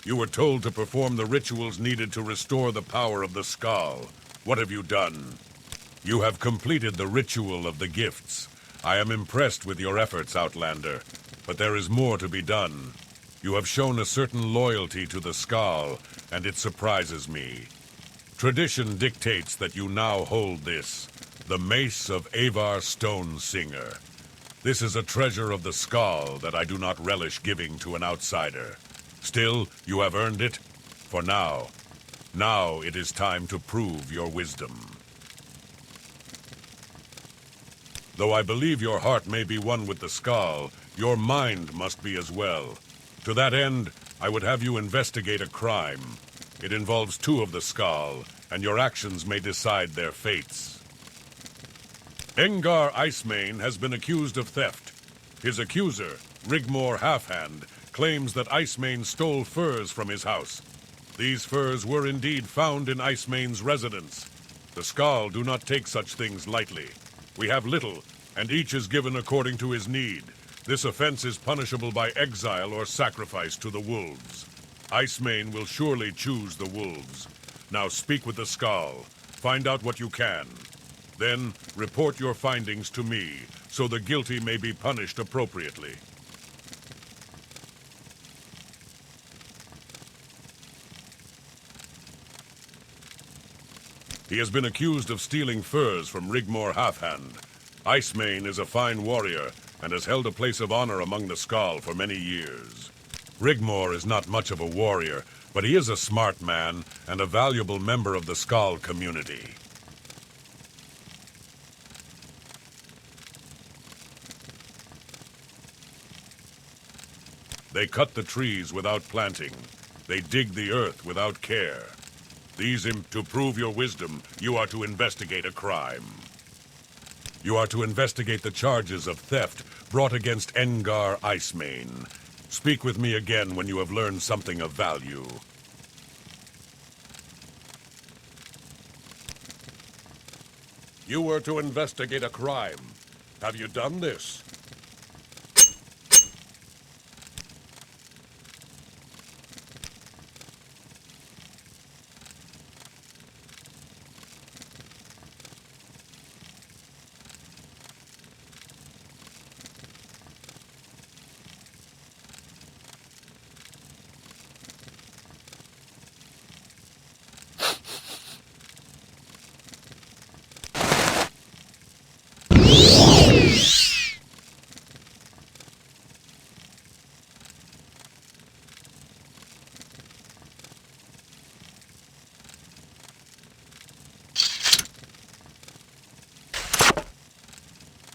You were told to perform the rituals needed to restore the power of the skull. What have you done? You have completed the ritual of the gifts. I am impressed with your efforts, Outlander, but there is more to be done. You have shown a certain loyalty to the skull, and it surprises me. Tradition dictates that you now hold this, the Mace of Avar Stonesinger. This is a treasure of the skull that I do not relish giving to an outsider. Still, you have earned it, for now. Now it is time to prove your wisdom. Though I believe your heart may be one with the skull, your mind must be as well. To that end, I would have you investigate a crime. It involves two of the skull, and your actions may decide their fates. Engar Icemane has been accused of theft. His accuser, Rigmor Halfhand, claims that Icemane stole furs from his house. These furs were indeed found in Icemane's residence. The skull do not take such things lightly. We have little, and each is given according to his need. This offense is punishable by exile or sacrifice to the wolves. Icemane will surely choose the wolves. Now speak with the skull. Find out what you can. Then report your findings to me, so the guilty may be punished appropriately. He has been accused of stealing furs from Rigmor Halfhand. Icemane is a fine warrior and has held a place of honor among the Skull for many years. Rigmor is not much of a warrior, but he is a smart man and a valuable member of the Skull community. They cut the trees without planting. They dig the earth without care. To prove your wisdom, you are to investigate a crime. You are to investigate the charges of theft brought against Engar Icemane. Speak with me again when you have learned something of value. You were to investigate a crime. Have you done this?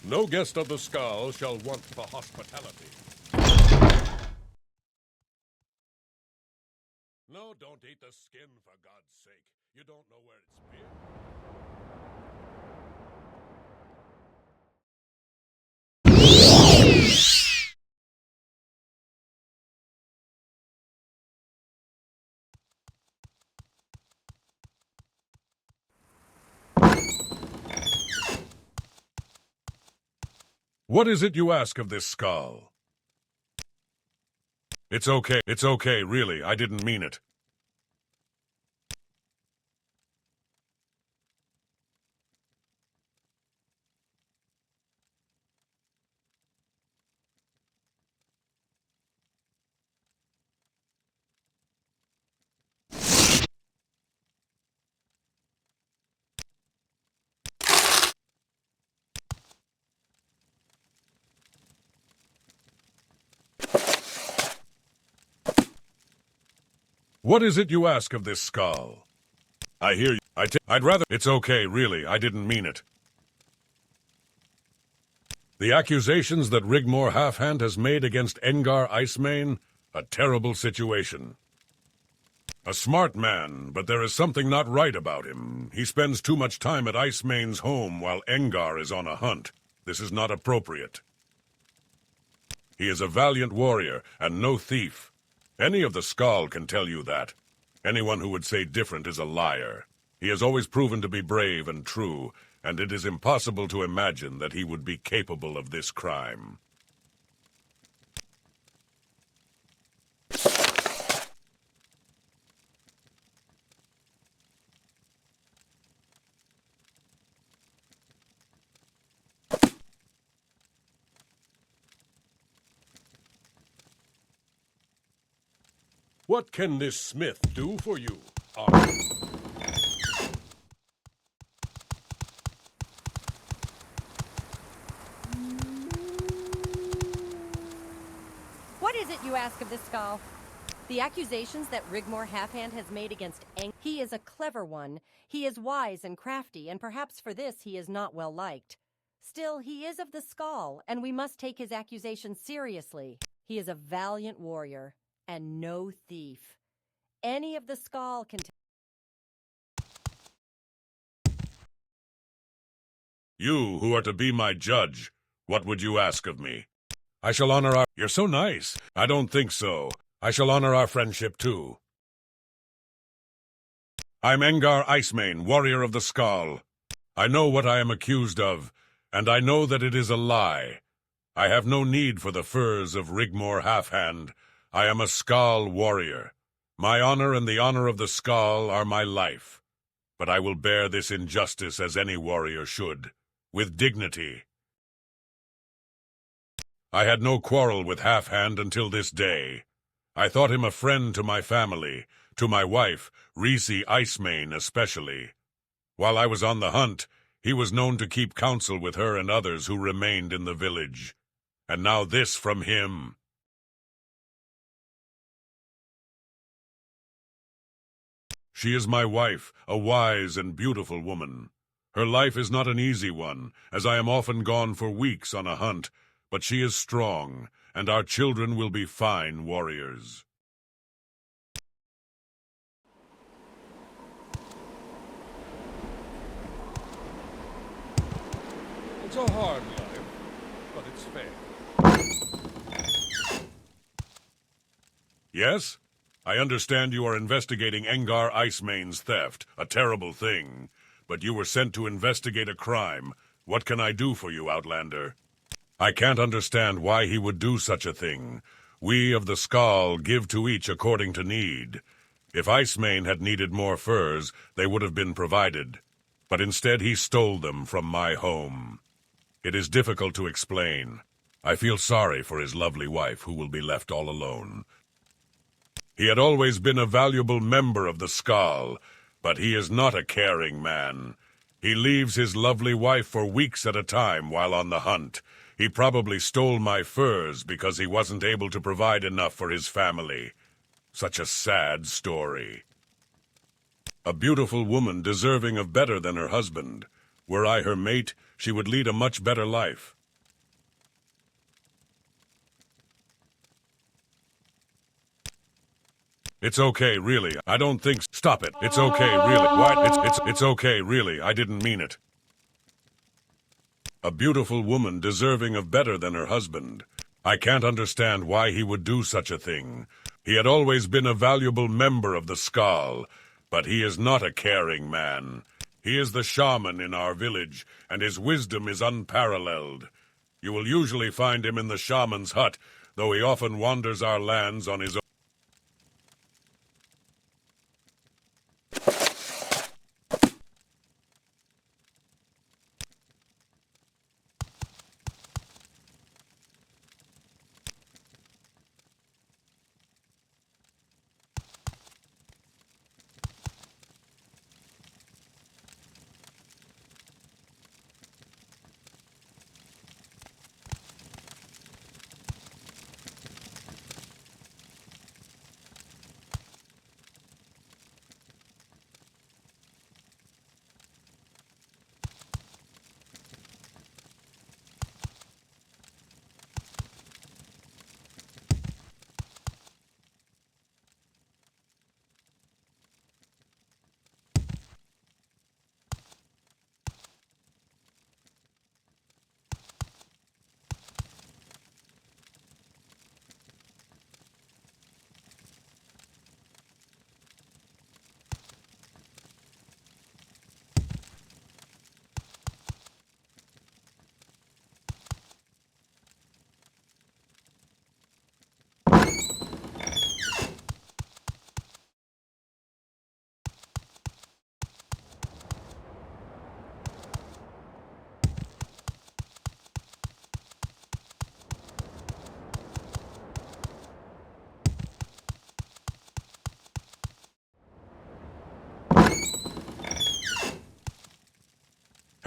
No guest of the Skull shall want for hospitality. No, don't eat the skin, for God's sake. You don't know where it's been. What is it you ask of this skull? It's okay, really, I didn't mean it. What is it you ask of this skull? I hear you. I'd rather... It's okay, really, I didn't mean it. The accusations that Rigmor Halfhand has made against Engar Icemane, a terrible situation. A smart man, but there is something not right about him. He spends too much time at Icemane's home while Engar is on a hunt. This is not appropriate. He is a valiant warrior and no thief. Any of the Skull can tell you that. Anyone who would say different is a liar. He has always proven to be brave and true, and it is impossible to imagine that he would be capable of this crime. What can this smith do for you? Are What is it you ask of this skull? The accusations that Rigmor Halfhand has made against he is a clever one. He is wise and crafty, and perhaps for this he is not well liked. Still, he is of the skull, and we must take his accusations seriously. He is a valiant warrior, and no thief. Any of the skull can You, who are to be my judge, what would you ask of me? I shall honor our— You're so nice. I don't think so. I shall honor our friendship, too. I'm Engar Icemane, warrior of the Skull. I know what I am accused of, and I know that it is a lie. I have no need for the furs of Rigmor Halfhand. I am a Skull warrior. My honor and the honor of the Skull are my life. But I will bear this injustice as any warrior should, with dignity. I had no quarrel with Halfhand until this day. I thought him a friend to my family, to my wife, Reese Icemane especially. While I was on the hunt, he was known to keep counsel with her and others who remained in the village. And now this from him. She is my wife, a wise and beautiful woman. Her life is not an easy one, as I am often gone for weeks on a hunt, but she is strong, and our children will be fine warriors. It's a hard life, but it's fair. Yes? I understand you are investigating Engar Icemane's theft, a terrible thing. But you were sent to investigate a crime. What can I do for you, Outlander? I can't understand why he would do such a thing. We of the Skull give to each according to need. If Icemane had needed more furs, they would have been provided. But instead he stole them from my home. It is difficult to explain. I feel sorry for his lovely wife, who will be left all alone. He had always been a valuable member of the Skull, but he is not a caring man. He leaves his lovely wife for weeks at a time while on the hunt. He probably stole my furs because he wasn't able to provide enough for his family. Such a sad story. A beautiful woman deserving of better than her husband. Were I her mate, she would lead a much better life. It's okay, really. I don't think— Stop it. It's okay, really. What? It's okay, really. I didn't mean it. A beautiful woman deserving of better than her husband. I can't understand why he would do such a thing. He had always been a valuable member of the Skull, but he is not a caring man. He is the shaman in our village, and his wisdom is unparalleled. You will usually find him in the shaman's hut, though he often wanders our lands on his own.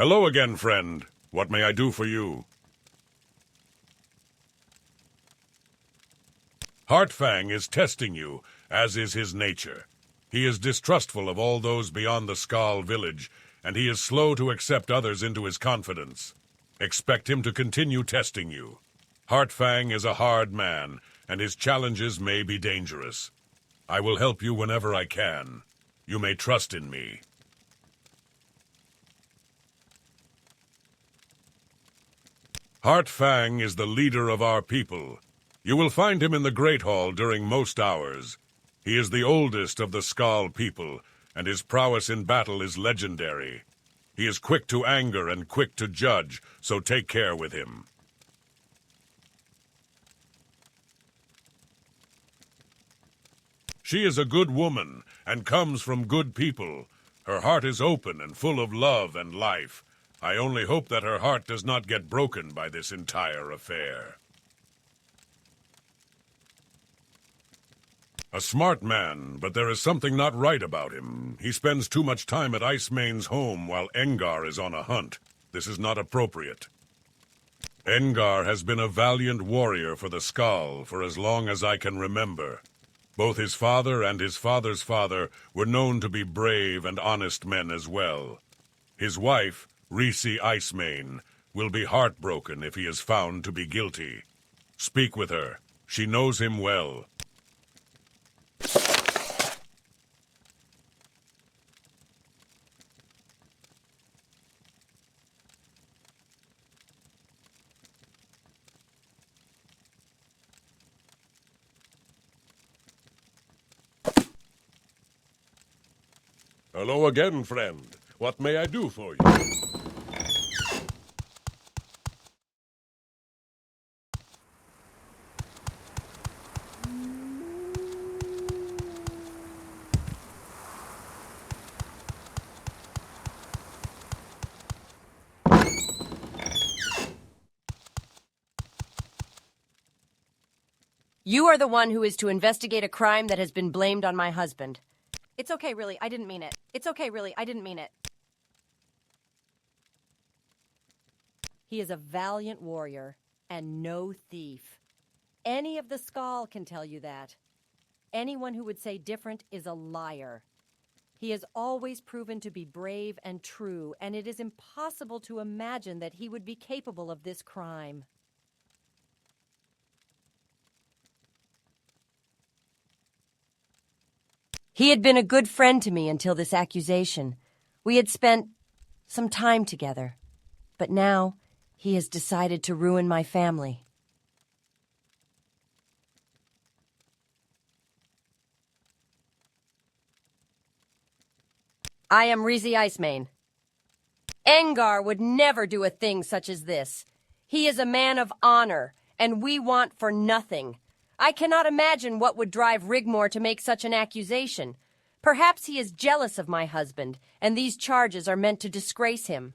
Hello again, friend. What may I do for you? Heartfang is testing you, as is his nature. He is distrustful of all those beyond the Skal village, and he is slow to accept others into his confidence. Expect him to continue testing you. Heartfang is a hard man, and his challenges may be dangerous. I will help you whenever I can. You may trust in me. Heartfang is the leader of our people. You will find him in the Great Hall during most hours. He is the oldest of the Skal people, and his prowess in battle is legendary. He is quick to anger and quick to judge, so take care with him. She is a good woman, and comes from good people. Her heart is open and full of love and life. I only hope that her heart does not get broken by this entire affair. A smart man, but there is something not right about him. He spends too much time at Icemane's home while Engar is on a hunt. This is not appropriate. Engar has been a valiant warrior for the Skal for as long as I can remember. Both his father and his father's father were known to be brave and honest men as well. His wife, Risi Icemane, will be heartbroken if he is found to be guilty. Speak with her. She knows him well. Hello again, friend. What may I do for you? You are the one who is to investigate a crime that has been blamed on my husband. It's okay, really, I didn't mean it. It's okay, really, I didn't mean it. He is a valiant warrior and no thief. Any of the Skal can tell you that. Anyone who would say different is a liar. He has always proven to be brave and true, and it is impossible to imagine that he would be capable of this crime. He had been a good friend to me until this accusation. We had spent some time together, but now he has decided to ruin my family. I am Risi Icemane. Engar would never do a thing such as this. He is a man of honor, and we want for nothing. I cannot imagine what would drive Rigmor to make such an accusation. Perhaps he is jealous of my husband, and these charges are meant to disgrace him.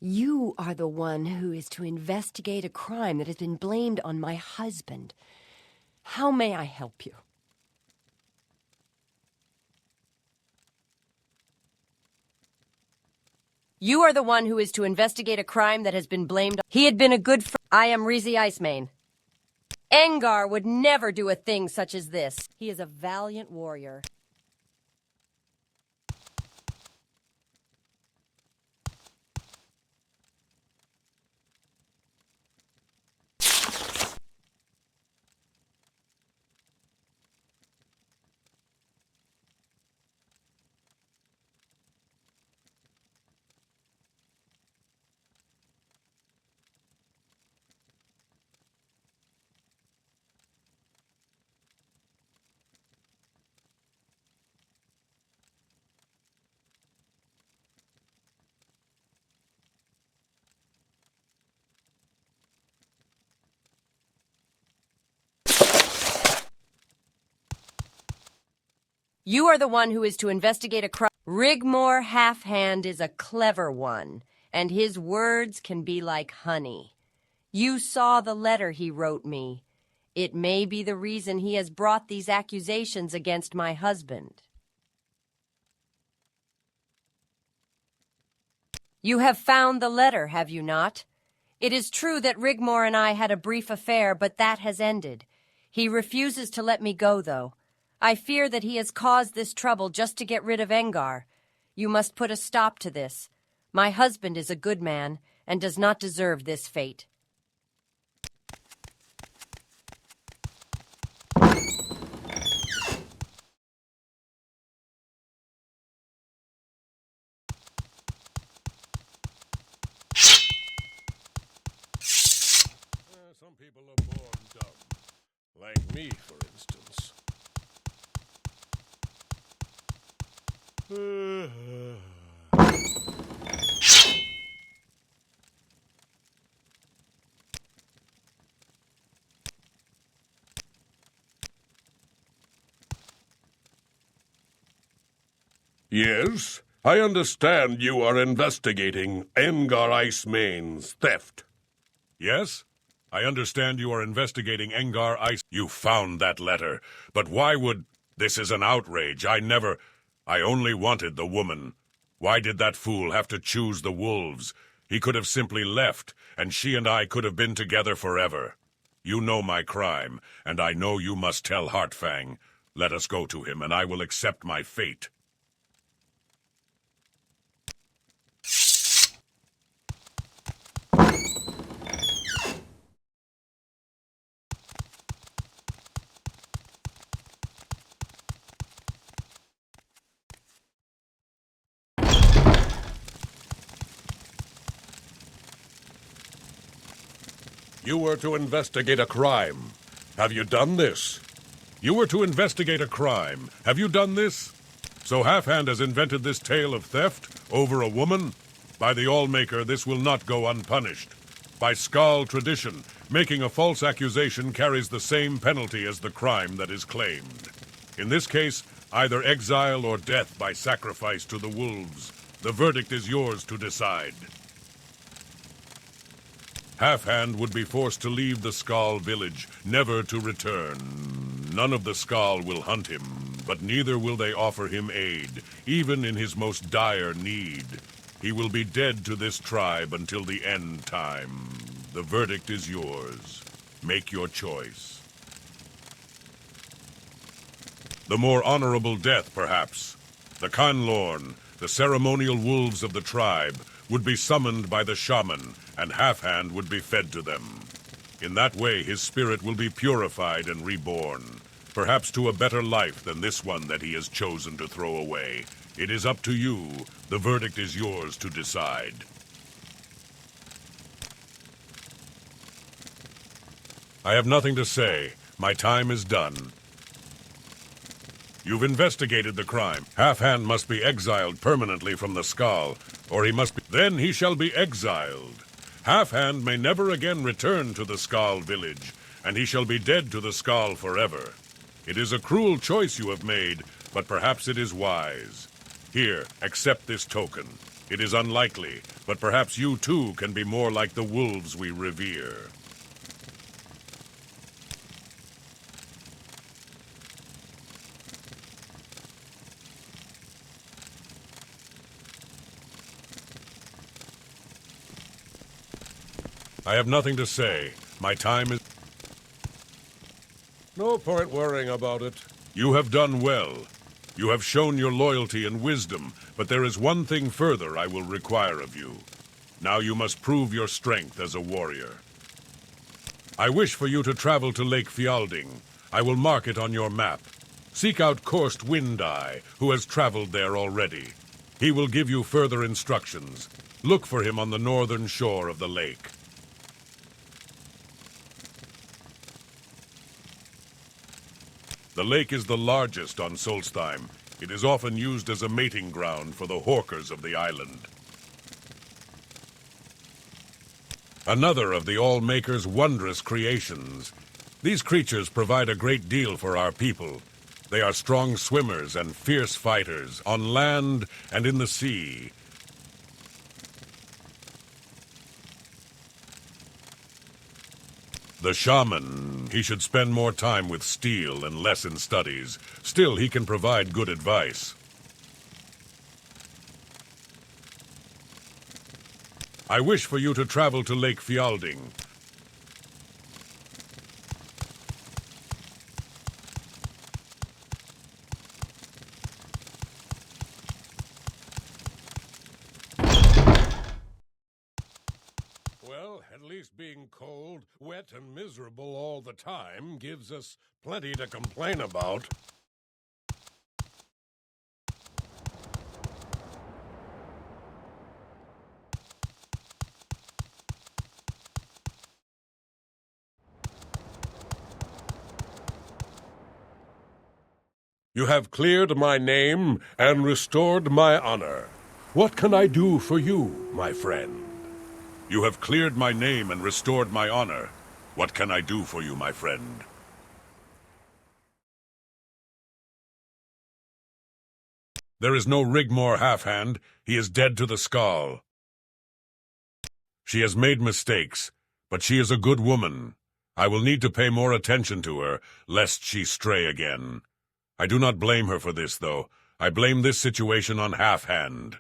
You are the one who is to investigate a crime that has been blamed on my husband. How may I help you? You are the one who is to investigate a crime that has been blamed. He had been a good friend. I am Risi Icemane. Engar would never do a thing such as this. He is a valiant warrior. You are the one who is to investigate a crime. Rigmor Halfhand is a clever one, and his words can be like honey. You saw the letter he wrote me. It may be the reason he has brought these accusations against my husband. You have found the letter, have you not? It is true that Rigmor and I had a brief affair, but that has ended. He refuses to let me go, though. I fear that he has caused this trouble just to get rid of Engar. You must put a stop to this. My husband is a good man and does not deserve this fate. Some people are born dumb. Like me, for instance. Yes, I understand you are investigating Engar Icemane's theft. Yes? I understand you are investigating Engar Ice. You found that letter. But why would... This is an outrage. I only wanted the woman. Why did that fool have to choose the wolves? He could have simply left, and she and I could have been together forever. You know my crime, and I know you must tell Heartfang. Let us go to him, and I will accept my fate. You were to investigate a crime. Have you done this? You were to investigate a crime. Have you done this? So Halfhand has invented this tale of theft over a woman? By the Allmaker, this will not go unpunished. By Skal tradition, making a false accusation carries the same penalty as the crime that is claimed. In this case, either exile or death by sacrifice to the wolves. The verdict is yours to decide. Halfhand would be forced to leave the Skal village, never to return. None of the Skal will hunt him, but neither will they offer him aid, even in his most dire need. He will be dead to this tribe until the end time. The verdict is yours. Make your choice. The more honorable death, perhaps. The Kanlorn, the ceremonial wolves of the tribe, would be summoned by the shaman, and Halfhand would be fed to them. In that way, his spirit will be purified and reborn, perhaps to a better life than this one that he has chosen to throw away. It is up to you. The verdict is yours to decide. I have nothing to say. My time is done. You've investigated the crime. Halfhand must be exiled permanently from the Skal, or he must be... Then he shall be exiled. Halfhand may never again return to the Skal village, and he shall be dead to the Skal forever. It is a cruel choice you have made, but perhaps it is wise. Here, accept this token. It is unlikely, but perhaps you too can be more like the wolves we revere. I have nothing to say. My time is... No point worrying about it. You have done well. You have shown your loyalty and wisdom, but there is one thing further I will require of you. Now you must prove your strength as a warrior. I wish for you to travel to Lake Fjalding. I will mark it on your map. Seek out Korst Windeye, who has traveled there already. He will give you further instructions. Look for him on the northern shore of the lake. The lake is the largest on Solstheim. It is often used as a mating ground for the Horkers of the island. Another of the Allmaker's wondrous creations. These creatures provide a great deal for our people. They are strong swimmers and fierce fighters, on land and in the sea. The shaman, he should spend more time with steel and less in studies. Still, he can provide good advice. I wish for you to travel to Lake Fjalding. Well, at least being cold, wet, and miserable all the time gives us plenty to complain about. You have cleared my name and restored my honor. What can I do for you, my friend? You have cleared my name and restored my honor. What can I do for you, my friend? There is no Rigmor Halfhand. He is dead to the skull. She has made mistakes, but she is a good woman. I will need to pay more attention to her, lest she stray again. I do not blame her for this, though. I blame this situation on Halfhand.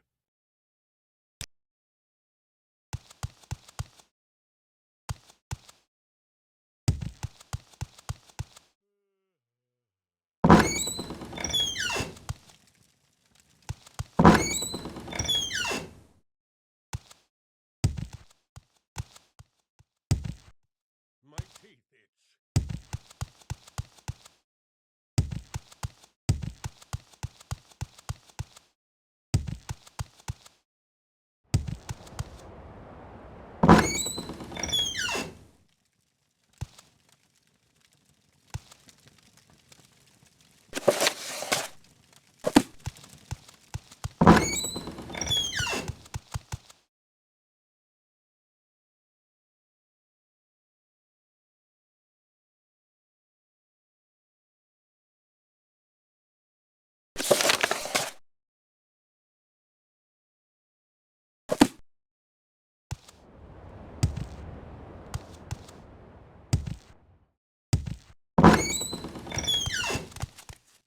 My teeth itch.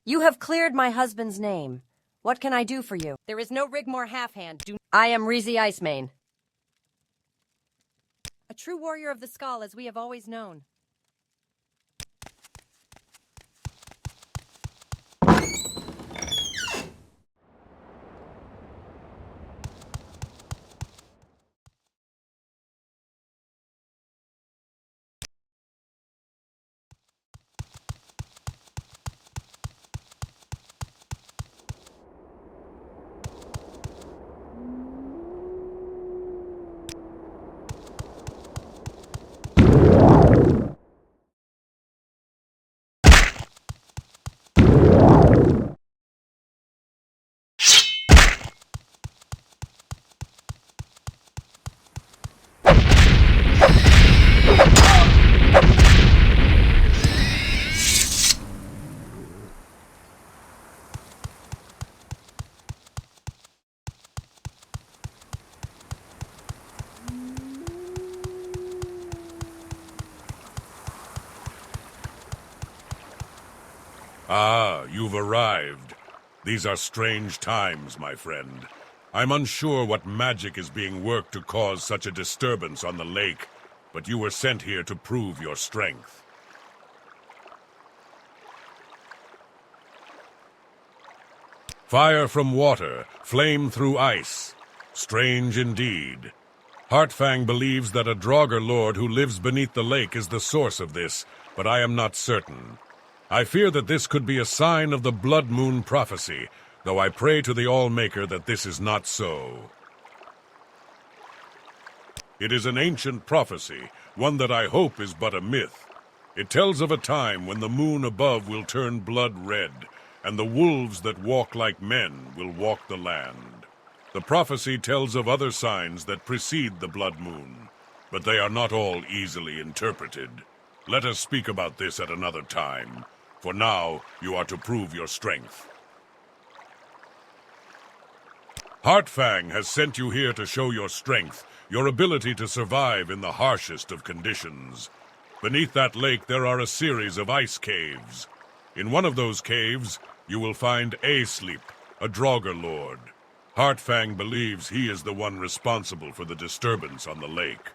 You have cleared my husband's name. What can I do for you? There is no Rigmor Halfhand. I am Rizi Icemane. A true warrior of the Skull, as we have always known. Ah, you've arrived. These are strange times, my friend. I'm unsure what magic is being worked to cause such a disturbance on the lake, but you were sent here to prove your strength. Fire from water, flame through ice. Strange indeed. Heartfang believes that a Draugr lord who lives beneath the lake is the source of this, but I am not certain. I fear that this could be a sign of the Blood Moon prophecy, though I pray to the All-Maker that this is not so. It is an ancient prophecy, one that I hope is but a myth. It tells of a time when the moon above will turn blood red, and the wolves that walk like men will walk the land. The prophecy tells of other signs that precede the blood moon, but they are not all easily interpreted. Let us speak about this at another time. For now, you are to prove your strength. Heartfang has sent you here to show your strength, your ability to survive in the harshest of conditions. Beneath that lake, there are a series of ice caves. In one of those caves, you will find Asleep, a Draugr lord. Heartfang believes he is the one responsible for the disturbance on the lake.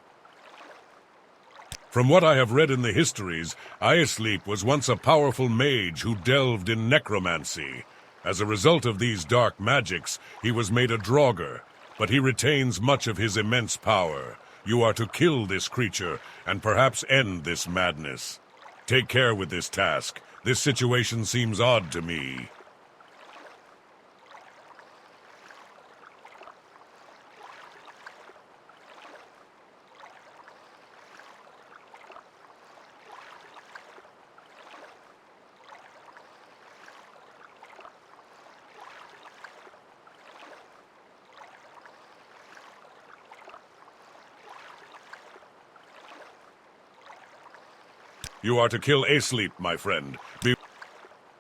From what I have read in the histories, Asleep was once a powerful mage who delved in necromancy. As a result of these dark magics, he was made a Draugr, but he retains much of his immense power. You are to kill this creature and perhaps end this madness. Take care with this task. This situation seems odd to me. You are to kill Asleep, my friend.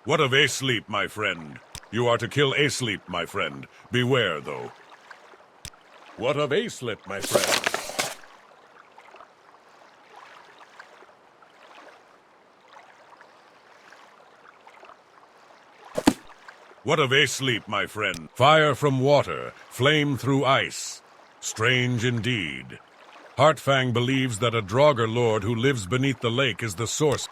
What of Asleep, my friend? You are to kill Asleep, my friend. Beware, though. What of Asleep, my friend? What of Asleep, my friend? Fire from water, flame through ice. Strange indeed. Heartfang believes that a Draugr lord who lives beneath the lake is the source.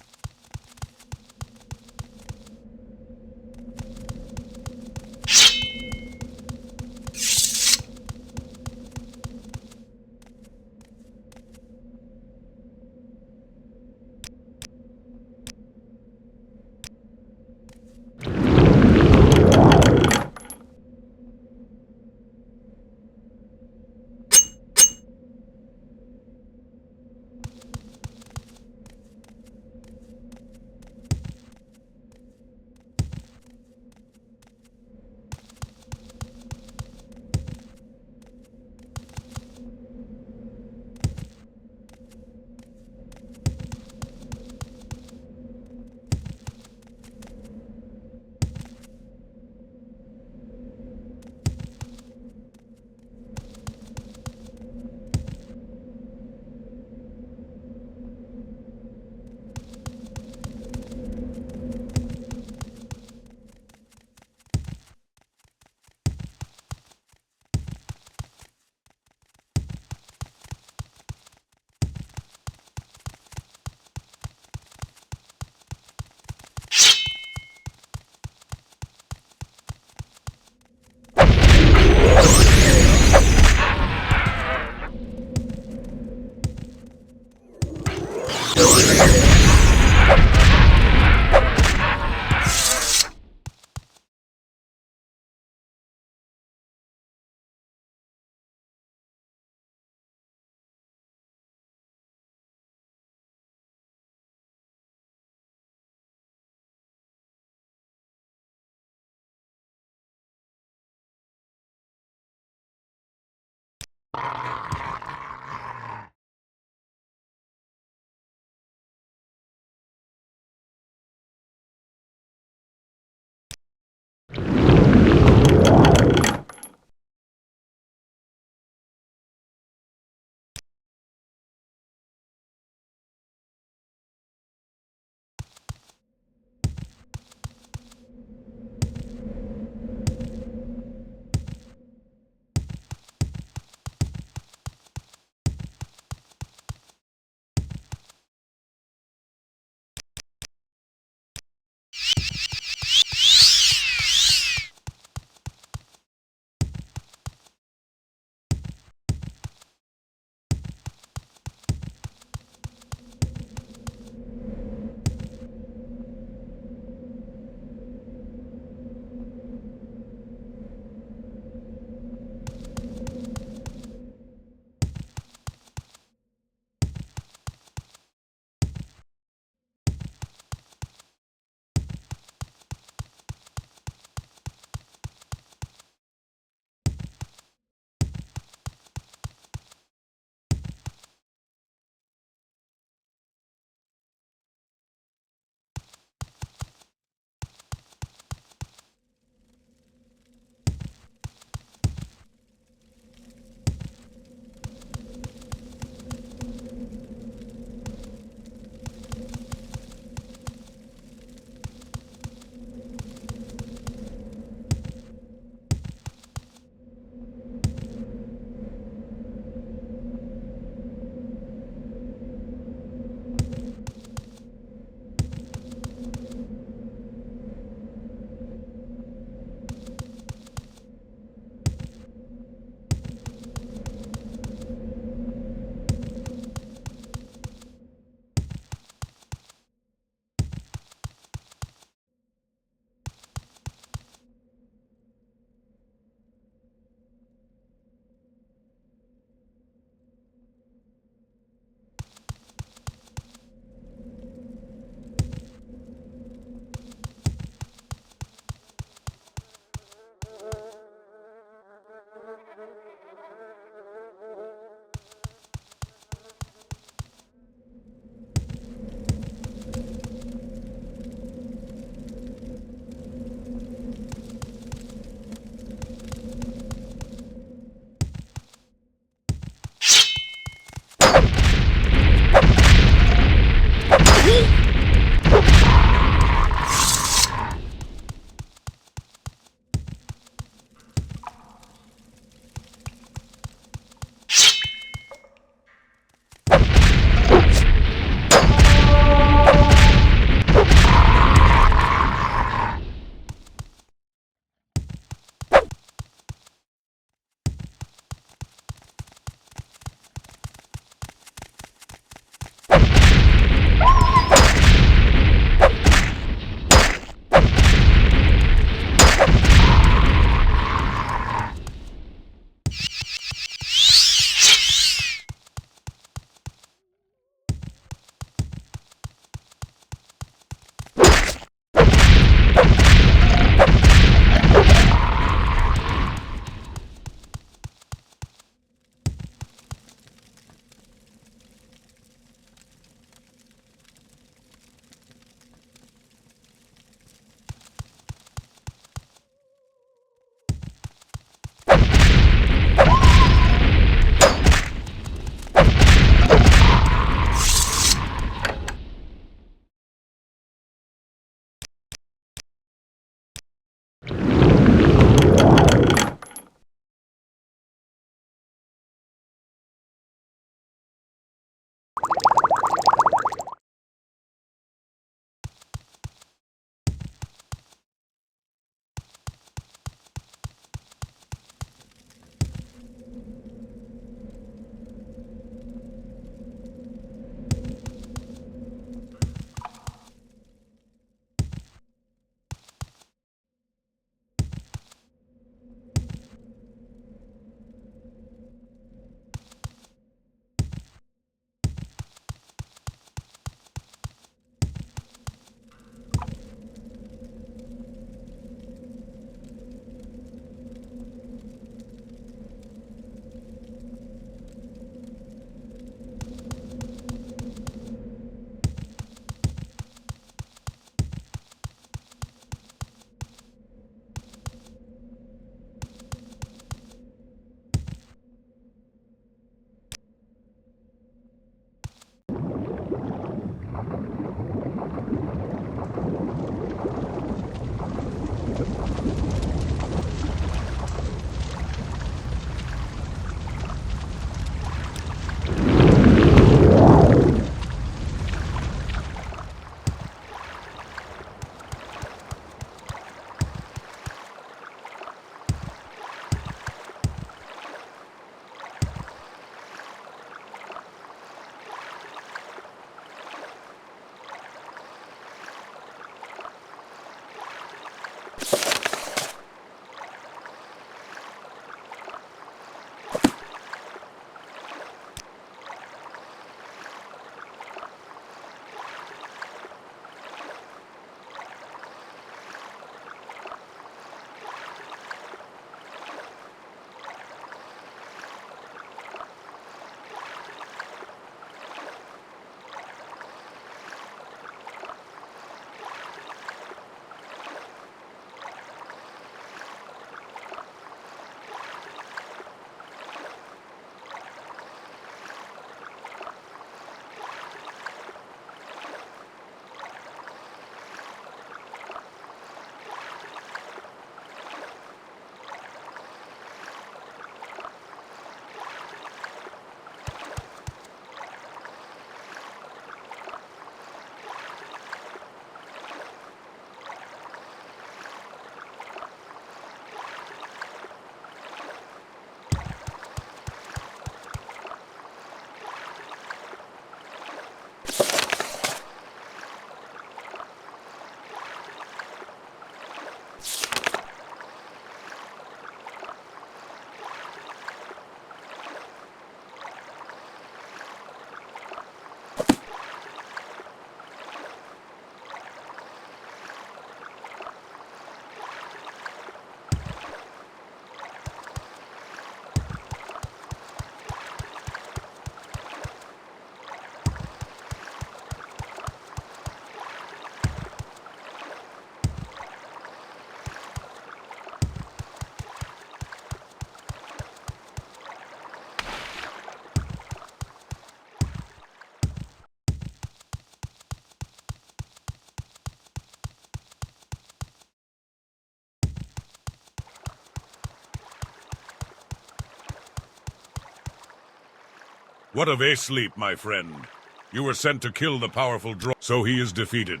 What of Asleep, my friend? You were sent to kill the powerful so he is defeated.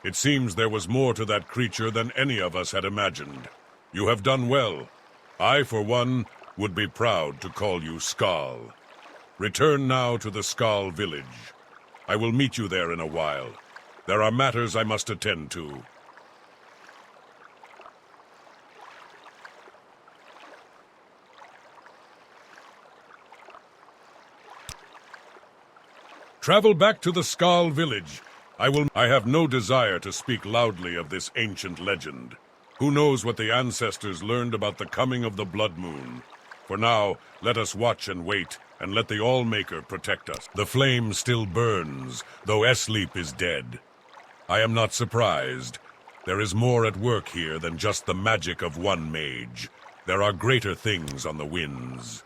It seems there was more to that creature than any of us had imagined. You have done well. I, for one, would be proud to call you Skal. Return now to the Skal village. I will meet you there in a while. There are matters I must attend to. Travel back to the Skal village. I have no desire to speak loudly of this ancient legend. Who knows what the ancestors learned about the coming of the Blood Moon? For now, let us watch and wait, and let the Allmaker protect us. The flame still burns, though Esleep is dead. I am not surprised. There is more at work here than just the magic of one mage. There are greater things on the winds.